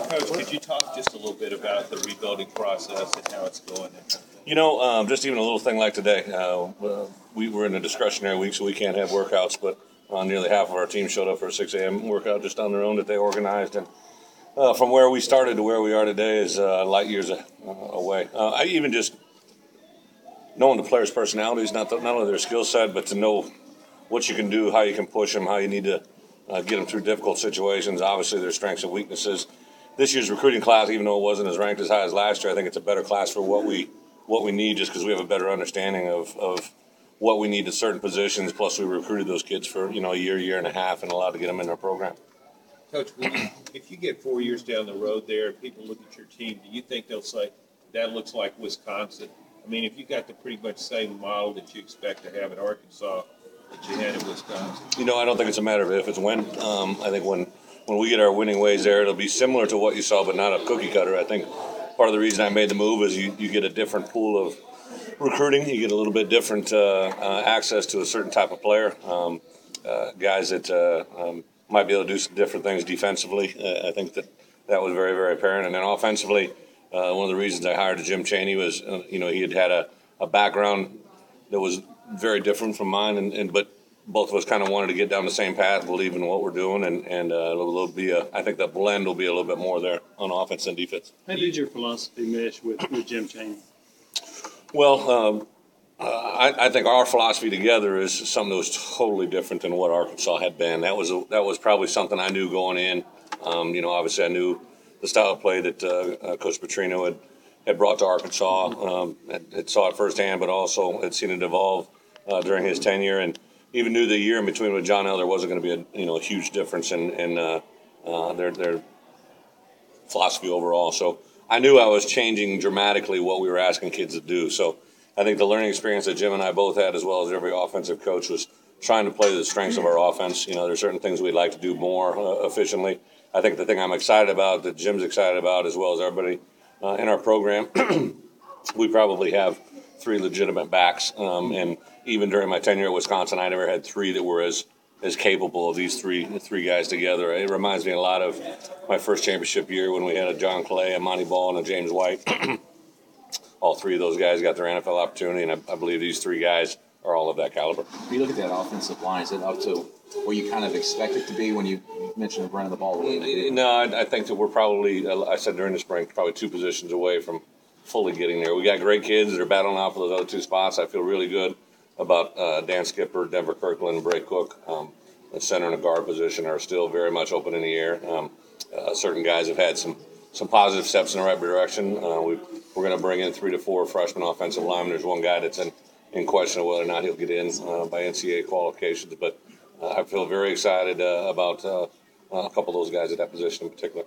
Coach, could you talk just a little bit about the rebuilding process and how it's going? Just even a little thing like today, we were in a discretionary week, so we can't have workouts, but nearly half of our team showed up for a 6 a.m. workout just on their own that they organized. And from where we started to where we are today is light years away. I even just knowing the players' personalities, not only their skill set, but to know what you can do, how you can push them, how you need to get them through difficult situations, obviously their strengths and weaknesses. This year's recruiting class, even though it wasn't as ranked as high as last year, I think it's a better class for what we need just because we have a better understanding of what we need at certain positions. Plus, we recruited those kids for, a year and a half and allowed to get them in our program. Coach, if you get 4 years down the road there and people look at your team, do you think they'll say, that looks like Wisconsin? I mean, if you got the pretty much same model that you expect to have at Arkansas that you had at Wisconsin. I don't think it's a matter of if, it's when. I think when we get our winning ways there, it'll be similar to what you saw, but not a cookie cutter. I think part of the reason I made the move is you get a different pool of recruiting. You get a little bit different access to a certain type of player. Guys that might be able to do some different things defensively. I think that was very, very apparent. And then offensively, one of the reasons I hired Jim Chaney was, he had a background that was very different from mine, but both of us kind of wanted to get down the same path, believe in what we're doing, and I think the blend will be a little bit more there on offense and defense. How did your philosophy mesh with Jim Chaney? Well, I think our philosophy together is something that was totally different than what Arkansas had been. That was probably something I knew going in. Obviously I knew the style of play that Coach Petrino had brought to Arkansas. Had saw it firsthand, but also had seen it evolve during his tenure, and even knew the year in between with John L. there wasn't going to be a huge difference in their philosophy overall. So I knew I was changing dramatically what we were asking kids to do. So I think the learning experience that Jim and I both had, as well as every offensive coach, was trying to play the strengths of our offense. There's certain things we'd like to do more efficiently. I think the thing I'm excited about, that Jim's excited about, as well as everybody in our program, we probably have 3 legitimate backs. And even during my tenure at Wisconsin, I never had 3 that were as capable of these three guys together. It reminds me a lot of my first championship year when we had a John Clay, a Monty Ball, and a James White. All 3 of those guys got their NFL opportunity, and I believe these 3 guys are all of that caliber. When you look at that offensive line, is it up to where you kind of expect it to be when you mentioned running the ball? No, I think that we're probably, I said during the spring, probably 2 positions away from fully getting there. We got great kids that are battling out for those other 2 spots. I feel really good about Dan Skipper, Denver Kirkland, and Bret Cook. The center and the guard position are still very much open in the air. Certain guys have had some positive steps in the right direction. We're going to bring in 3 to 4 freshman offensive linemen. There's one guy that's in question of whether or not he'll get in by NCAA qualifications. But I feel very excited about a couple of those guys at that position in particular.